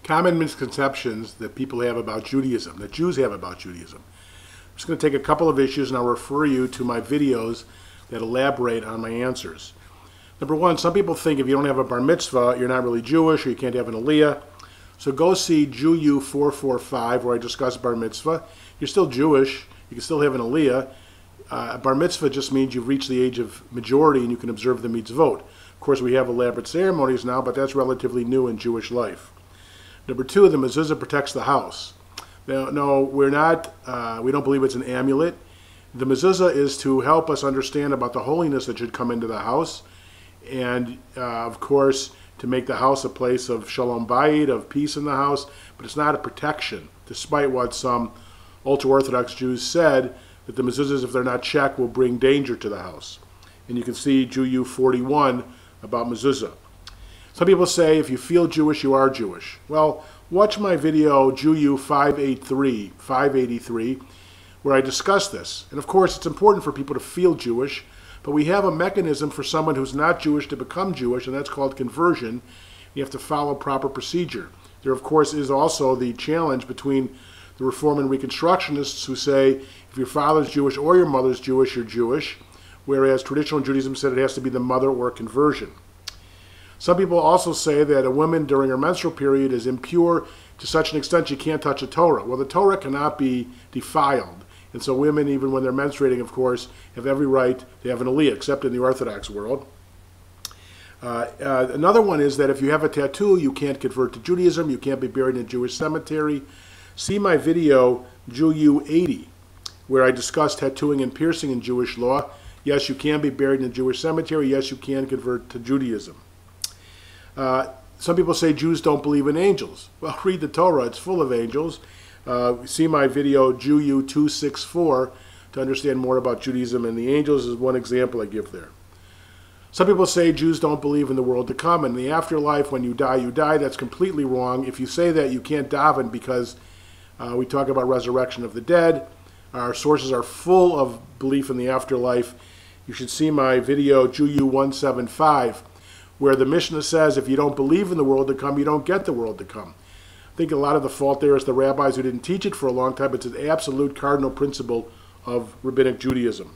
Common misconceptions that people have about Judaism, that Jews have about Judaism. I'm just going to take a couple of issues and I'll refer you to my videos that elaborate on my answers. Number one, some people think if you don't have a bar mitzvah, you're not really Jewish or you can't have an aliyah. So go see Jewu 445 where I discuss bar mitzvah. You're still Jewish, you can still have an aliyah. Bar mitzvah just means you've reached the age of majority and you can observe the mitzvot. Of course, we have elaborate ceremonies now, but that's relatively new in Jewish life. Number two, the mezuzah protects the house. No, we're not. We don't believe it's an amulet. The mezuzah is to help us understand about the holiness that should come into the house, and of course, to make the house a place of shalom bayit, of peace in the house. But it's not a protection, despite what some ultra-Orthodox Jews said, that the mezuzahs, if they're not checked, will bring danger to the house. And you can see Jewu 41 about mezuzah. Some people say if you feel Jewish, you are Jewish. Well, watch my video Jewu 583, where I discuss this. And of course, it's important for people to feel Jewish, but we have a mechanism for someone who's not Jewish to become Jewish, and that's called conversion. You have to follow proper procedure. There, of course, is also the challenge between the Reform and Reconstructionists who say if your father's Jewish or your mother's Jewish, you're Jewish, whereas traditional Judaism said it has to be the mother or conversion. Some people also say that a woman during her menstrual period is impure to such an extent she can't touch a Torah. Well, the Torah cannot be defiled. And so women, even when they're menstruating, of course, have every right to have an aliyah, except in the Orthodox world. Another one is that if you have a tattoo, you can't convert to Judaism, you can't be buried in a Jewish cemetery. See my video, Jewu 80, where I discuss tattooing and piercing in Jewish law. Yes, you can be buried in a Jewish cemetery. Yes, you can convert to Judaism. Some people say Jews don't believe in angels. Well, read the Torah. It's full of angels. See my video, Jewu 264, to understand more about Judaism and the angels is one example I give there. Some people say Jews don't believe in the world to come. In the afterlife, when you die, you die. That's completely wrong. If you say that, you can't daven because we talk about resurrection of the dead. Our sources are full of belief in the afterlife. You should see my video, Jewu 175, where the Mishnah says if you don't believe in the world to come, you don't get the world to come. I think a lot of the fault there is the rabbis who didn't teach it for a long time. It's an absolute cardinal principle of rabbinic Judaism.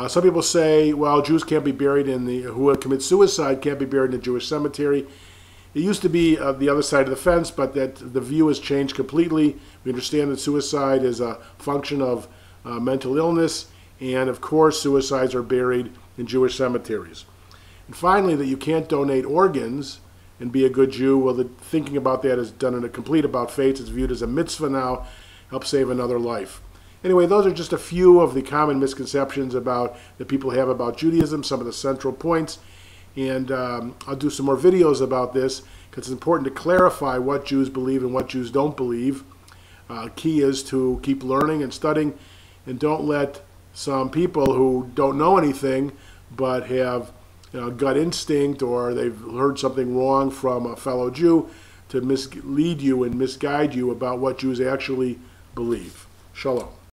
Some people say, well, Jews can't be buried who commit suicide can't be buried in a Jewish cemetery. It used to be the other side of the fence, but that the view has changed completely. We understand that suicide is a function of mental illness, and of course suicides are buried in Jewish cemeteries. And finally, that you can't donate organs and be a good Jew. Well, thinking about that is done in a complete about faith. It's viewed as a mitzvah now, help save another life. Anyway, those are just a few of the common misconceptions that people have about Judaism, some of the central points. And I'll do some more videos about this because it's important to clarify what Jews believe and what Jews don't believe. Key is to keep learning and studying, and don't let some people who don't know anything but have gut instinct, or they've heard something wrong from a fellow Jew, to mislead you and misguide you about what Jews actually believe. Shalom.